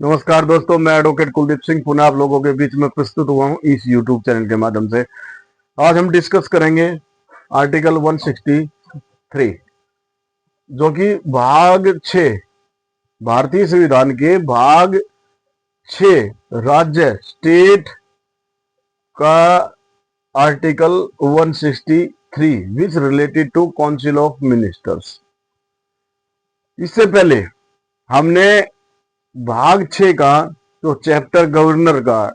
नमस्कार दोस्तों, मैं एडवोकेट कुलदीप सिंह पुनः आप लोगों के बीच में प्रस्तुत हुआ हूं इस यूट्यूब चैनल के माध्यम से। आज हम डिस्कस करेंगे आर्टिकल 163 जो कि भाग 6 भारतीय संविधान के भाग 6 राज्य स्टेट का article 163 which related to council of ministers. इससे पहले हमने भाग 6 का जो चैप्टर गवर्नर का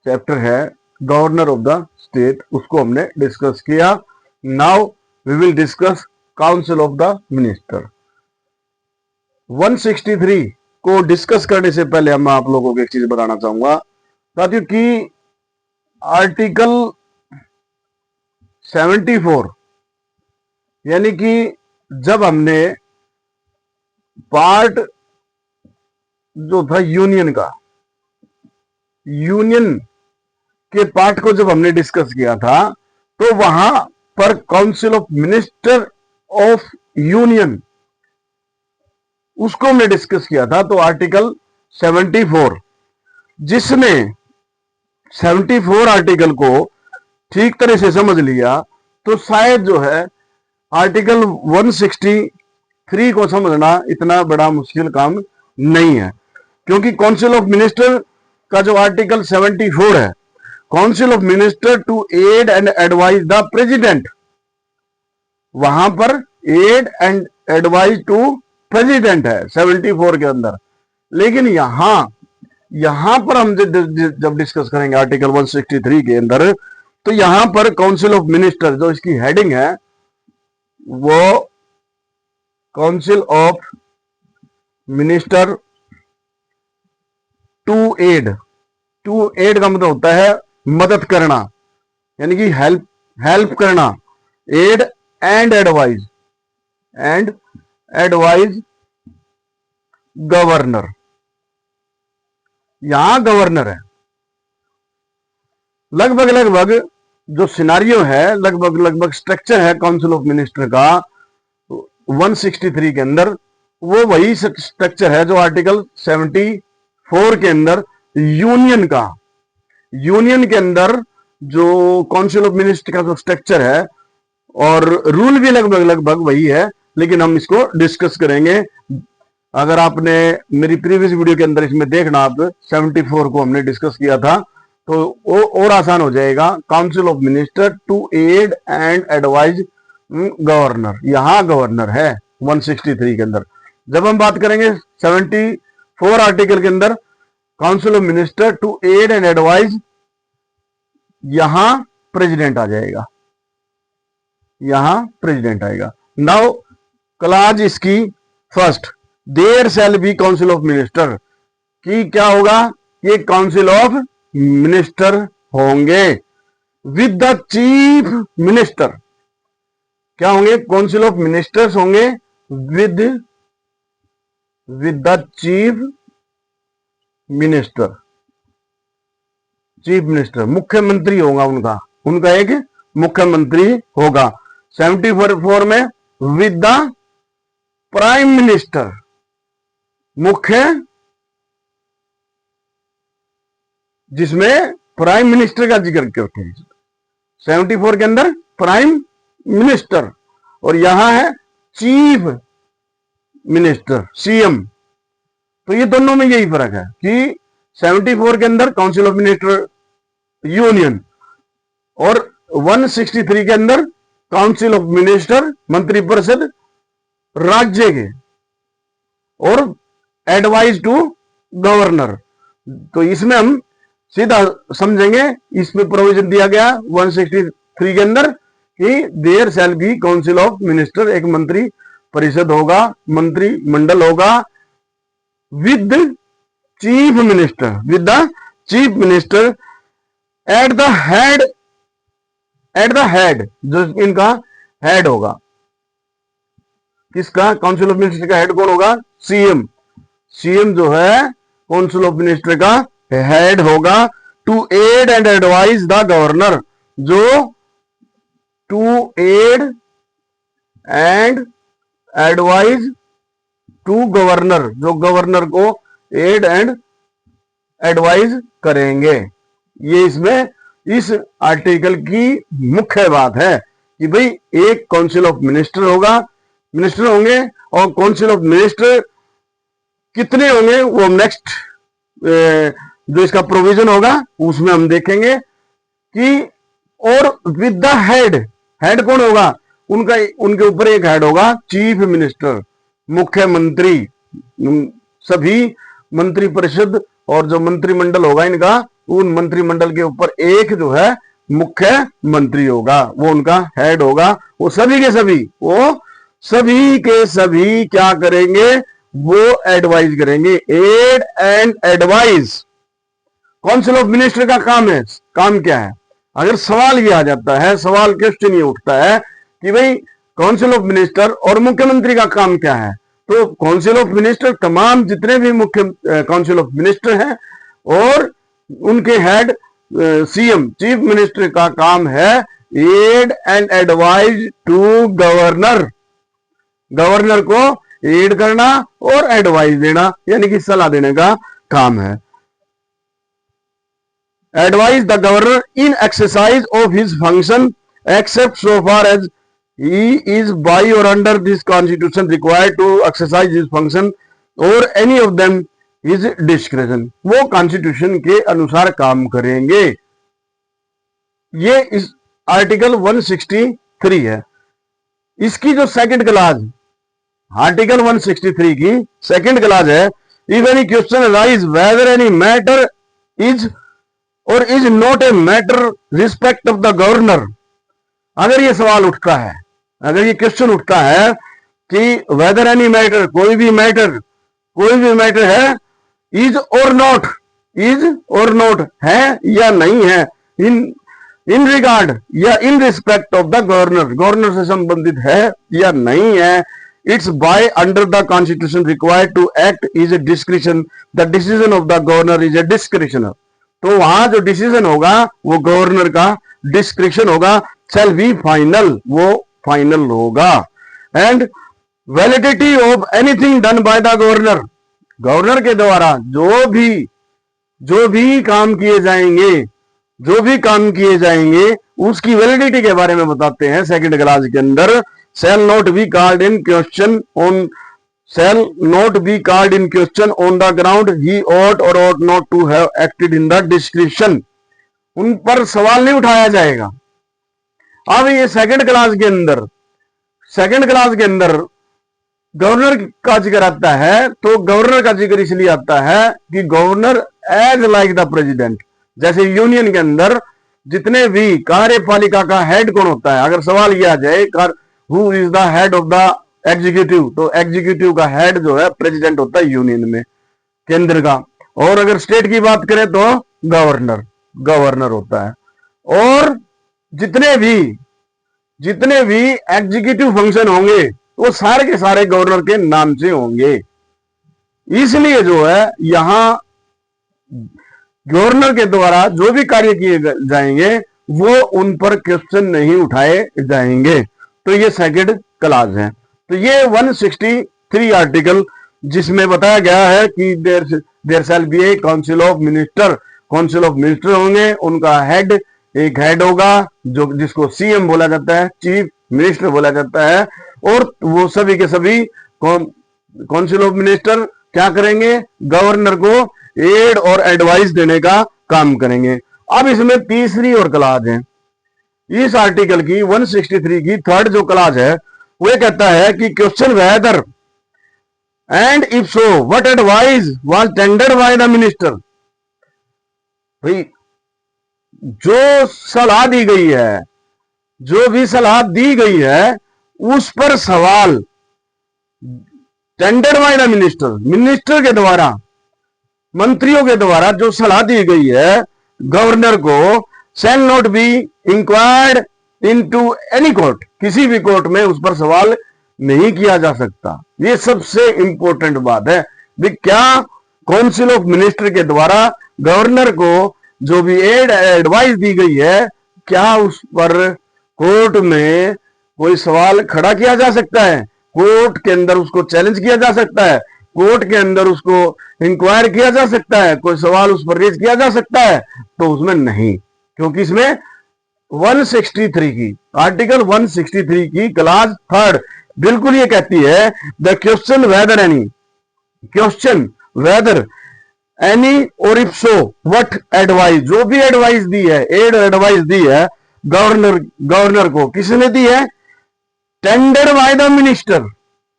चैप्टर है, गवर्नर ऑफ द स्टेट, उसको हमने डिस्कस किया। Now we will discuss council of the minister. 163 को डिस्कस करने से पहले मैं आप लोगों को एक चीज बताना चाहूंगा साथियों कि आर्टिकल 74 यानी कि जब हमने पार्ट जो था यूनियन के पार्ट को जब हमने डिस्कस किया था तो वहां पर council of minister of union उसको हमने डिस्कस किया था। तो आर्टिकल 74 जिसने 74 आर्टिकल को ठीक तरह से समझ लिया तो शायद जो है आर्टिकल 163 को समझना इतना बड़ा मुश्किल काम नहीं है, क्योंकि काउंसिल ऑफ मिनिस्टर का जो आर्टिकल 74 है, council of minister to aid and advise the president, वहां पर aid and advise to president है 74 के अंदर। लेकिन यहां पर हम जब डिस्कस करेंगे आर्टिकल 163 के अंदर तो यहां पर काउंसिल ऑफ मिनिस्टर जो इसकी हेडिंग है वो council of minister to aid का मतलब होता है मदद करना, यानी कि हेल्प करना। एड एंड एडवाइज गवर्नर, यहां गवर्नर है। लगभग जो सिनारियो है, लगभग स्ट्रक्चर है काउंसिल ऑफ मिनिस्टर का 163 के अंदर, वो वही स्ट्रक्चर है जो आर्टिकल 74 के अंदर यूनियन के अंदर जो काउंसिल ऑफ मिनिस्टर का जो स्ट्रक्चर है, और रूल भी लगभग वही है। लेकिन हम इसको डिस्कस करेंगे। अगर आपने मेरी प्रीवियस वीडियो के अंदर इसमें देखना, आप 74 को हमने डिस्कस किया था तो वो और आसान हो जाएगा। Council of minister to aid and advise governor, यहां गवर्नर है 163 के अंदर। जब हम बात करेंगे 74 आर्टिकल के अंदर council of minister to aid and advise, यहां प्रेसिडेंट आ जाएगा, आएगा। नाउ क्लाज इसकी first, there shall be council of minister, कि क्या होगा, ये काउंसिल ऑफ मिनिस्टर होंगे विद द चीफ मिनिस्टर। क्या होंगे? काउंसिल ऑफ मिनिस्टर्स होंगे विद द चीफ मिनिस्टर। मुख्यमंत्री होगा उनका एक मुख्यमंत्री होगा। 74 में विद द प्राइम मिनिस्टर, मुख्य, जिसमें प्राइम मिनिस्टर का जिक्र करते हैं 74 के अंदर प्राइम मिनिस्टर, और यहां है चीफ मिनिस्टर सीएम। तो ये दोनों में यही फर्क है कि 74 के अंदर काउंसिल ऑफ मिनिस्टर यूनियन और 163 के अंदर काउंसिल ऑफ मिनिस्टर मंत्रिपरिषद राज्य के, और एडवाइज टू गवर्नर। तो इसमें हम सीधा समझेंगे, इसमें प्रोविजन दिया गया 163 के अंदर कि there shall be council of minister, एक मंत्री परिषद होगा, मंत्रिमंडल होगा with chief minister at the head, जो इनका हेड होगा। किसका? काउंसिल ऑफ मिनिस्टर का हेड कौन होगा? सीएम जो है काउंसिल ऑफ मिनिस्टर का हेड होगा। To aid and advise the governor, जो to aid and advise to governor, जो गवर्नर को एड एंड एडवाइज करेंगे। ये इसमें इस आर्टिकल की मुख्य बात है कि भाई एक काउंसिल ऑफ मिनिस्टर होंगे और काउंसिल ऑफ मिनिस्टर कितने होंगे वो नेक्स्ट जो इसका प्रोविजन होगा उसमें हम देखेंगे कि, और विद द हेड कौन होगा, उनके ऊपर एक हेड होगा चीफ मिनिस्टर, मुख्यमंत्री। सभी मंत्री परिषद और जो मंत्रिमंडल होगा इनका, उन मंत्रिमंडल के ऊपर एक जो है मुख्यमंत्री होगा, वो उनका हेड होगा। वो सभी के सभी क्या करेंगे, वो एडवाइज करेंगे, aid and advise. Council of minister का काम क्या है? अगर सवाल ये आ जाता है, सवाल क्वेश्चन ये उठता है कि भाई काउंसिल ऑफ मिनिस्टर और मुख्यमंत्री का काम क्या है, तो काउंसिल ऑफ मिनिस्टर तमाम जितने भी मुख्य काउंसिल ऑफ मिनिस्टर हैं और उनके हेड सीएम चीफ मिनिस्टर का काम है aid and advise to governor को एड करना और एडवाइस देना, यानी कि सलाह देने का काम है। Advise the governor in exercise of his function except so far as he is by or under this constitution required to exercise his function or any of them his discretion। वो constitution के अनुसार काम करेंगे। ये इस article 163 है। इसकी जो सेकंड क्लाज, आर्टिकल 163 की सेकंड क्लाज है, if any question arise whether any matter is और is not a matter respect of the governor. अगर ये सवाल उठता है, अगर ये क्वेश्चन उठता है कि वेदर एनी मैटर, कोई भी मैटर है, इज और नॉट है या नहीं है, इन रिगार्ड या in respect of the governor से संबंधित है या नहीं है, it's by under the constitution required to act is a discretion, the decision of the governor is a discretionary. तो वहां जो डिसीजन होगा वो गवर्नर का डिस्क्रिशन होगा, शैल बी फाइनल, वो फाइनल होगा। And validity of anything done by the governor के द्वारा जो भी काम किए जाएंगे उसकी वैलिडिटी के बारे में बताते हैं सेकंड क्लास के अंदर। Shall not be called in question on the ground he ought or ought not to have acted in the discretion। उन पर सवाल नहीं उठाया जाएगा। अब ये सेकंड क्लास के अंदर गवर्नर का जिक्र आता है, तो गवर्नर का जिक्र इसलिए आता है कि governor as like the president, जैसे यूनियन के अंदर जितने भी कार्यपालिका का हेड कौन होता है, अगर सवाल ये आ जाए who is the head of the executive, तो एग्जीक्यूटिव का हेड जो है प्रेसिडेंट होता है यूनियन में, केंद्र का। और अगर स्टेट की बात करें तो गवर्नर होता है। और जितने भी एग्जीक्यूटिव फंक्शन होंगे वो सारे के सारे गवर्नर के नाम से होंगे। इसलिए जो है यहां गवर्नर के द्वारा जो भी कार्य किए जाएंगे वो उन पर क्वेश्चन नहीं उठाए जाएंगे। तो ये सेकंड क्लास है। तो ये 163 आर्टिकल जिसमें बताया गया है कि there shall be a council of minister होंगे, उनका एक हेड होगा जो जिसको सीएम बोला जाता है, चीफ मिनिस्टर बोला जाता है, और वो सभी के सभी काउंसिल ऑफ मिनिस्टर क्या करेंगे, गवर्नर को एड और एडवाइस देने का काम करेंगे। अब इसमें तीसरी और क्लाज है इस आर्टिकल की 163 की थर्ड जो क्लाज है वो कहता है कि question whether and if so what advice was tendered bye the minister. भाई जो सलाह दी गई है, जो भी सलाह दी गई है उस पर सवाल टेंडर्ड बाय द मिनिस्टर के द्वारा, मंत्रियों के द्वारा जो सलाह दी गई है गवर्नर को, shall not be inquired into any court, किसी भी कोर्ट में उस पर सवाल नहीं किया जा सकता। ये सबसे इंपॉर्टेंट बात है कि क्या काउंसिल ऑफ मिनिस्टर के द्वारा गवर्नर को जो भी एडवाइस दी गई है, क्या उस पर कोर्ट में कोई सवाल खड़ा किया जा सकता है, कोर्ट के अंदर उसको चैलेंज किया जा सकता है। कोर्ट के अंदर उसको इंक्वायर किया जा सकता है, कोई सवाल उस पर रेज किया जा सकता है, तो उसमें नहीं, क्योंकि इसमें 163 की आर्टिकल 163 की क्लास 3 बिल्कुल ये कहती है द क्वेश्चन वेदर एनी और इफ सो व्हाट एडवाइस, जो भी एडवाइस दी है, एडवाइस दी है गवर्नर को, किसने दी है? Tender by the minister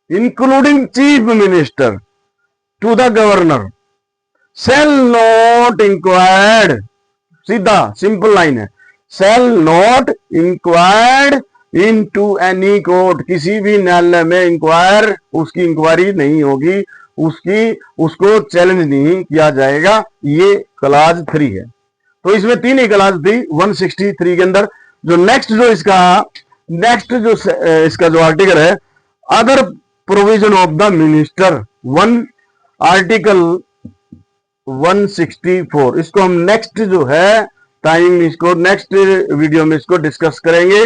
including chief minister to the governor shall not inquired, सीधा सिंपल लाइन है, shall not inquired into any court, किसी भी न्यायालय में इंक्वायर, उसकी इंक्वायरी नहीं होगी, उसको चैलेंज नहीं किया जाएगा। ये क्लास 3 है। तो इसमें 3 ही क्लास थी 163 के अंदर। जो नेक्स्ट जो आर्टिकल है, other provision of the minister, article 164, इसको हम नेक्स्ट जो है टाइम, इसको नेक्स्ट वीडियो में इसको डिस्कस करेंगे।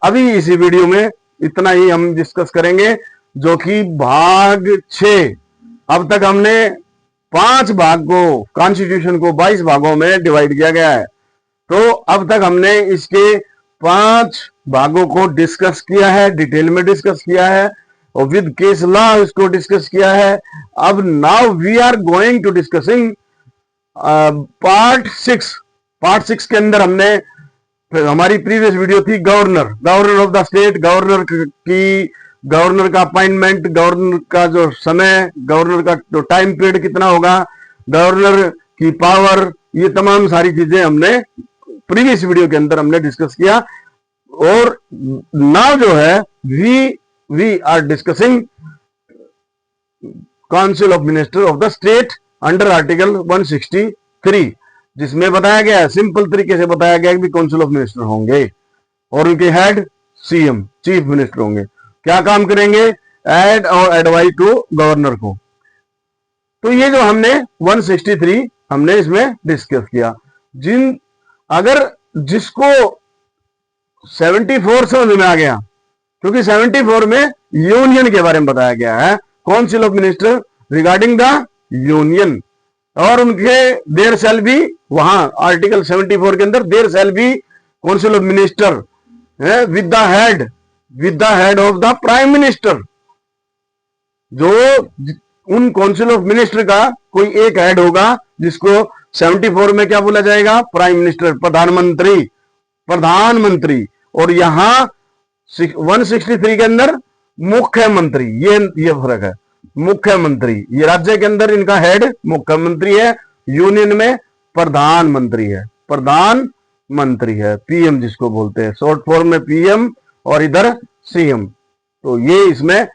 अभी इसी वीडियो में इतना ही हम डिस्कस करेंगे, जो कि भाग 6। अब तक हमने 5 भाग को, कॉन्स्टिट्यूशन को 22 भागों में डिवाइड किया गया है। तो अब तक हमने इसके 5 भागों को डिस्कस किया है, डिटेल में डिस्कस किया है, और विद केस लॉ इसको डिस्कस किया है। अब now we are going to discussing part 6 के अंदर हमने, हमारी प्रीवियस वीडियो थी governor of the state, governor का अपॉइंटमेंट, गवर्नर का जो समय, गवर्नर का जो टाइम पीरियड कितना होगा, गवर्नर की पावर, ये तमाम सारी चीजें हमने प्रीवियस वीडियो के अंदर हमने डिस्कस किया। और नाउ जो है we are discussing council of minister of the state under article 163, जिसमें बताया गया है, सिंपल तरीके से बताया गया है कि काउंसिल ऑफ मिनिस्टर होंगे और उनके हेड सीएम, चीफ मिनिस्टर होंगे। क्या काम करेंगे? एड और एडवाइस टू गवर्नर को। तो ये जो हमने 163 हमने इसमें डिस्कस किया। अगर जिसको 74 समझ में आ गया, क्योंकि 74 में यूनियन के बारे में बताया गया है, council of minister regarding the union, और उनके देयर शैल बी, वहां आर्टिकल 74 के अंदर there shall be council of minister with the head of the prime minister. जो उन काउंसिल ऑफ मिनिस्टर का कोई एक हेड होगा, जिसको 74 में क्या बोला जाएगा? प्राइम मिनिस्टर, प्रधानमंत्री। और यहां 163 के अंदर मुख्यमंत्री, ये फर्क है। मुख्यमंत्री, ये राज्य के अंदर इनका हेड मुख्यमंत्री है, यूनियन में प्रधानमंत्री है, पीएम जिसको बोलते हैं, शॉर्ट फॉर्म में पीएम और इधर सीएम। तो ये इसमें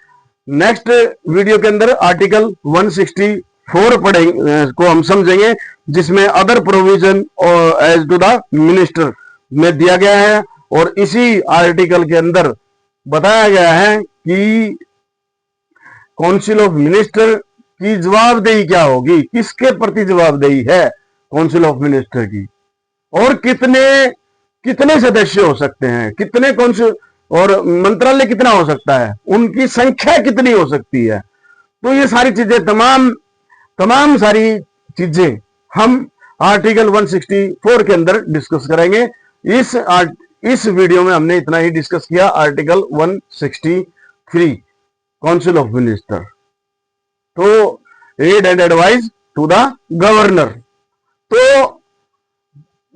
नेक्स्ट वीडियो के अंदर आर्टिकल 164 पढ़ेंगे को हम समझेंगे, जिसमें other provision as to the minister में दिया गया है। और इसी आर्टिकल के अंदर बताया गया है कि काउंसिल ऑफ मिनिस्टर की जवाबदेही क्या होगी, किसके प्रति जवाबदेही है काउंसिल ऑफ मिनिस्टर की, और कितने सदस्य हो सकते हैं, कितने काउंसिल और मंत्रालय कितना हो सकता है, उनकी संख्या कितनी हो सकती है। तो ये सारी चीजें, तमाम सारी चीजें हम आर्टिकल 164 के अंदर डिस्कस करेंगे। इस वीडियो में हमने इतना ही डिस्कस किया, आर्टिकल 163 काउंसिल ऑफ मिनिस्टर, तो aid and advice to the governor. तो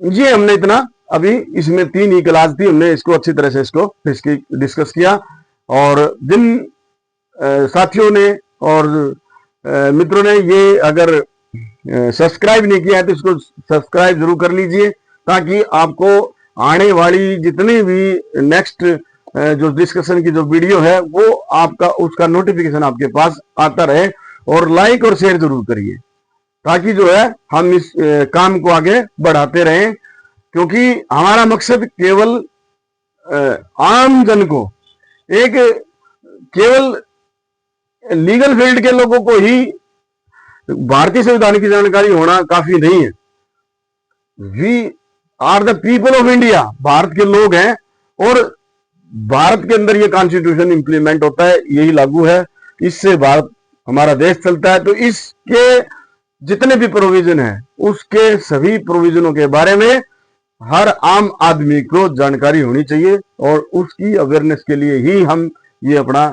ये हमने इतना, अभी इसमें 3 ही क्लास थी, हमने इसको अच्छी तरह से इसको डिस्कस किया। और जिन साथियों ने और मित्रों ने ये अगर सब्सक्राइब नहीं किया है तो इसको सब्सक्राइब जरूर कर लीजिए, ताकि आपको आने वाली जितनी भी नेक्स्ट जो डिस्कशन की जो वीडियो है वो आपका, उसका नोटिफिकेशन आपके पास आता रहे। और लाइक और शेयर जरूर करिए, ताकि जो है हम इस काम को आगे बढ़ाते रहें, क्योंकि हमारा मकसद केवल आम जन को, एक केवल लीगल फील्ड के लोगों को ही भारतीय संविधान की जानकारी होना काफी नहीं है। We are the people of India, Bharat के लोग हैं, और भारत के अंदर ये कॉन्स्टिट्यूशन इंप्लीमेंट होता है, यही लागू है। इससे भारत हमारा देश चलता है। तो इसके जितने भी प्रोविजन है उसके सभी प्रोविजनों के बारे में हर आम आदमी को जानकारी होनी चाहिए और उसकी अवेयरनेस के लिए ही हम ये अपना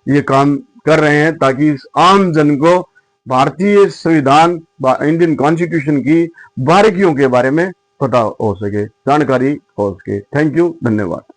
ये काम कर रहे हैं, ताकि आम जन को भारतीय संविधान इंडियन कॉन्स्टिट्यूशन की बारीकियों के बारे में पता हो सके, जानकारी हो सके। थैंक यू, धन्यवाद।